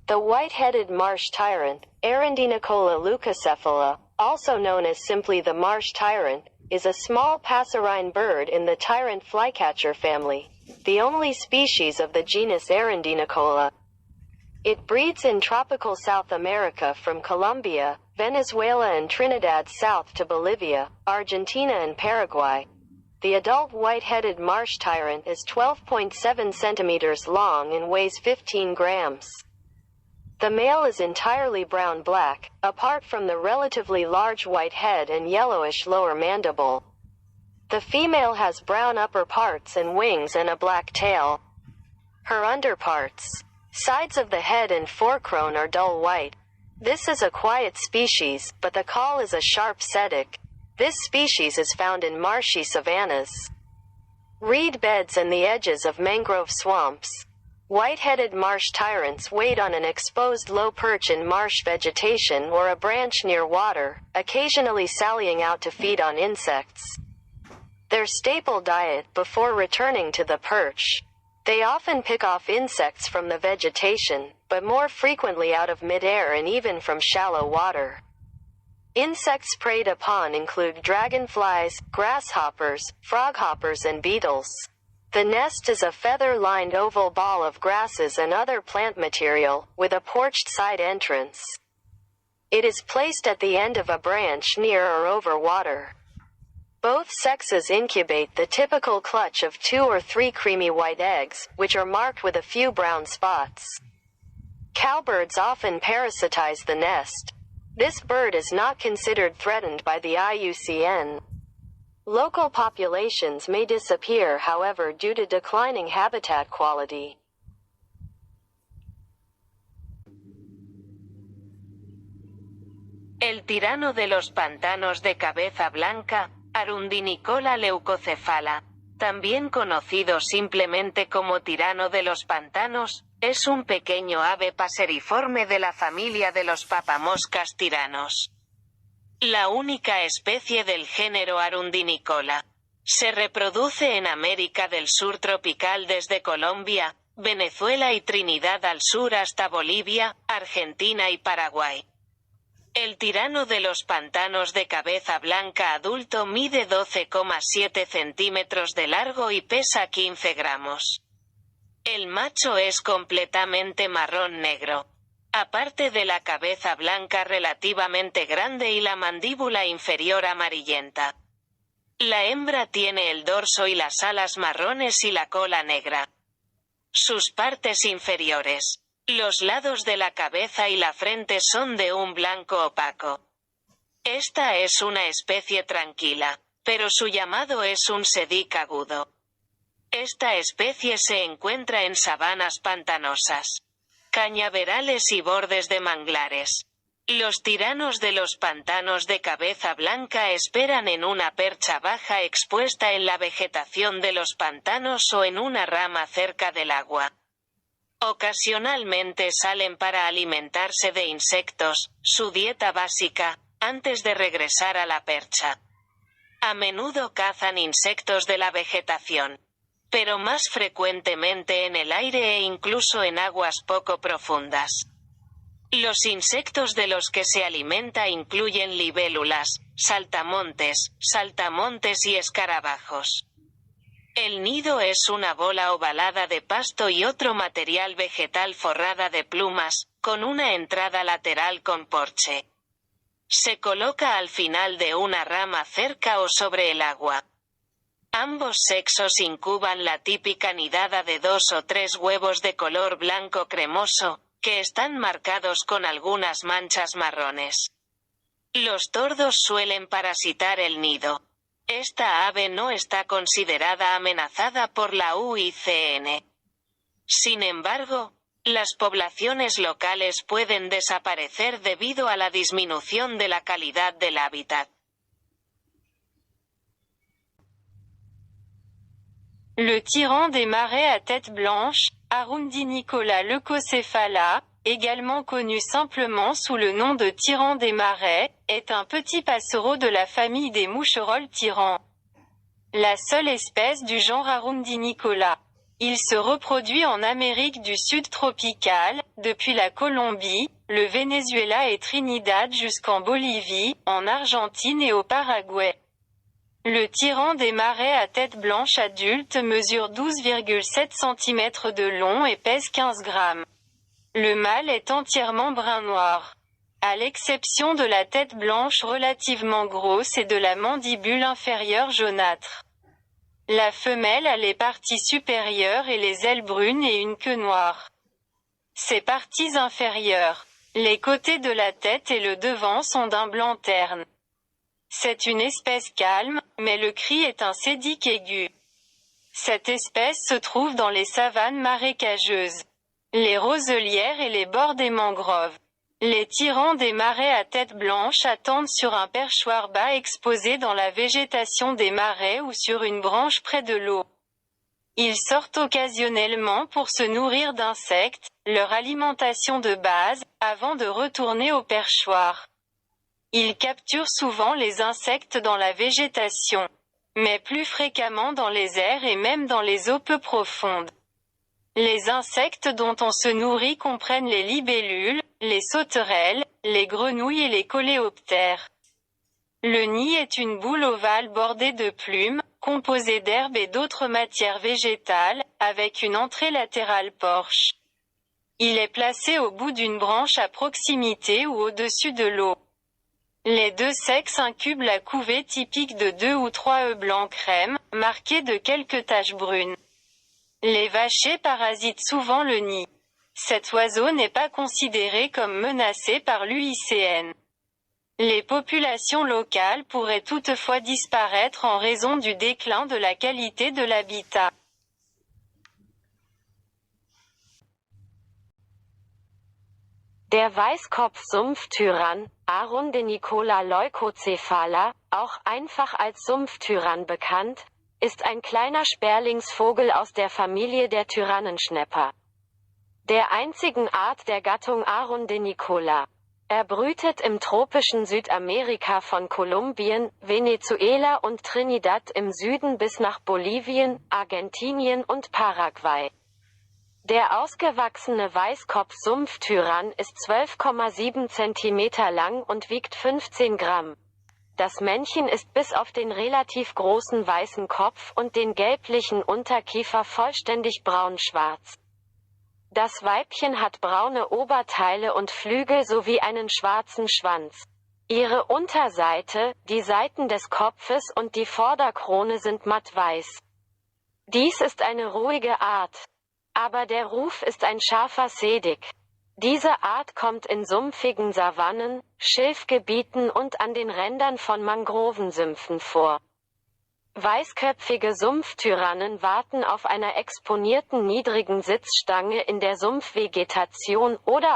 The white-headed marsh tyrant, Arundinicola leucocephala, also known as simply the marsh tyrant, is a small passerine bird in the tyrant flycatcher family, the only species of the genus Arundinicola. It breeds in tropical South America from Colombia, Venezuela and Trinidad south to Bolivia, Argentina and Paraguay. The adult white-headed marsh tyrant is 12.7 centimeters long and weighs 15 grams. The male is entirely brown-black, apart from the relatively large white head and yellowish lower mandible. The female has brown upper parts and wings and a black tail. Her underparts, sides of the head and forecrone are dull white. This is a quiet species, but the call is a sharp setic. This species is found in marshy savannas, reed beds and the edges of mangrove swamps. White-headed marsh tyrants wait on an exposed low perch in marsh vegetation or a branch near water, occasionally sallying out to feed on insects. Their staple diet before returning to the perch. They often pick off insects from the vegetation, but more frequently out of midair and even from shallow water. Insects preyed upon include dragonflies, grasshoppers, froghoppers and beetles. The nest is a feather-lined oval ball of grasses and other plant material, with a porched side entrance. It is placed at the end of a branch near or over water. Both sexes incubate the typical clutch of 2 or 3 creamy white eggs, which are marked with a few brown spots. Cowbirds often parasitize the nest. This bird is not considered threatened by the IUCN. Local populations may disappear, however, due to declining habitat quality. El tirano de los pantanos de cabeza blanca, Arundinicola leucocephala, también conocido simplemente como tirano de los pantanos, es un pequeño ave paseriforme de la familia de los papamoscas tiranos. La única especie del género Arundinicola. Se reproduce en América del Sur tropical desde Colombia, Venezuela y Trinidad al sur hasta Bolivia, Argentina y Paraguay. El tirano de los pantanos de cabeza blanca adulto mide 12,7 centímetros de largo y pesa 15 gramos. El macho es completamente marrón negro. Aparte de la cabeza blanca relativamente grande y la mandíbula inferior amarillenta. La hembra tiene el dorso y las alas marrones y la cola negra. Sus partes inferiores, los lados de la cabeza y la frente son de un blanco opaco. Esta es una especie tranquila, pero su llamado es un sedic agudo. Esta especie se encuentra en sabanas pantanosas, cañaverales y bordes de manglares. Los tiranos de los pantanos de cabeza blanca esperan en una percha baja expuesta en la vegetación de los pantanos o en una rama cerca del agua. Ocasionalmente salen para alimentarse de insectos, su dieta básica, antes de regresar a la percha. A menudo cazan insectos de la vegetación, pero más frecuentemente en el aire e incluso en aguas poco profundas. Los insectos de los que se alimenta incluyen libélulas, saltamontes y escarabajos. El nido es una bola ovalada de pasto y otro material vegetal forrada de plumas, con una entrada lateral con porche. Se coloca al final de una rama cerca o sobre el agua. Ambos sexos incuban la típica nidada de 2 o 3 huevos de color blanco cremoso, que están marcados con algunas manchas marrones. Los tordos suelen parasitar el nido. Esta ave no está considerada amenazada por la UICN. Sin embargo, las poblaciones locales pueden desaparecer debido a la disminución de la calidad del hábitat. Le tyran des marais à tête blanche, Arundinicola leucocephala, également connu simplement sous le nom de tyran des marais, est un petit passereau de la famille des moucherolles tyrans. La seule espèce du genre Arundinicola. Il se reproduit en Amérique du Sud tropicale, depuis la Colombie, le Venezuela et Trinidad jusqu'en Bolivie, en Argentine et au Paraguay. Le tyran des marais à tête blanche adulte mesure 12,7 cm de long et pèse 15 grammes. Le mâle est entièrement brun-noir. À l'exception de la tête blanche relativement grosse et de la mandibule inférieure jaunâtre. La femelle a les parties supérieures et les ailes brunes et une queue noire. Ses parties inférieures, les côtés de la tête et le devant sont d'un blanc terne. C'est une espèce calme, mais le cri est un sédic aigu. Cette espèce se trouve dans les savanes marécageuses, les roselières et les bords des mangroves. Les tyrans des marais à tête blanche attendent sur un perchoir bas exposé dans la végétation des marais ou sur une branche près de l'eau. Ils sortent occasionnellement pour se nourrir d'insectes, leur alimentation de base, avant de retourner au perchoir. Ils capturent souvent les insectes dans la végétation, mais plus fréquemment dans les airs et même dans les eaux peu profondes. Les insectes dont on se nourrit comprennent les libellules, les sauterelles, les grenouilles et les coléoptères. Le nid est une boule ovale bordée de plumes, composée d'herbes et d'autres matières végétales, avec une entrée latérale porche. Il est placé au bout d'une branche à proximité ou au-dessus de l'eau. Les deux sexes incubent la couvée typique de 2 ou 3 œufs blancs crème, marqués de quelques taches brunes. Les vachers parasitent souvent le nid. Cet oiseau n'est pas considéré comme menacé par l'UICN. Les populations locales pourraient toutefois disparaître en raison du déclin de la qualité de l'habitat. Der Weißkopf-Sumpftyran, Arundinicola leucocephala, auch einfach als Sumpftyran bekannt, ist ein kleiner Sperlingsvogel aus der Familie der Tyrannenschnäpper. Der einzigen Art der Gattung Arundinicola. Er brütet im tropischen Südamerika von Kolumbien, Venezuela und Trinidad im Süden bis nach Bolivien, Argentinien und Paraguay. Der ausgewachsene Weißkopf-Sumpftyran ist 12,7 cm lang und wiegt 15 Gramm. Das Männchen ist bis auf den relativ großen weißen Kopf und den gelblichen Unterkiefer vollständig braun-schwarz. Das Weibchen hat braune Oberteile und Flügel sowie einen schwarzen Schwanz. Ihre Unterseite, die Seiten des Kopfes und die Vorderkrone sind mattweiß. Dies ist eine ruhige Art. Aber der Ruf ist ein scharfer Sédic. Diese Art kommt in sumpfigen Savannen, Schilfgebieten und an den Rändern von Mangrovensümpfen vor. Weißköpfige Sumpftyrannen warten auf einer exponierten niedrigen Sitzstange in der Sumpfvegetation oder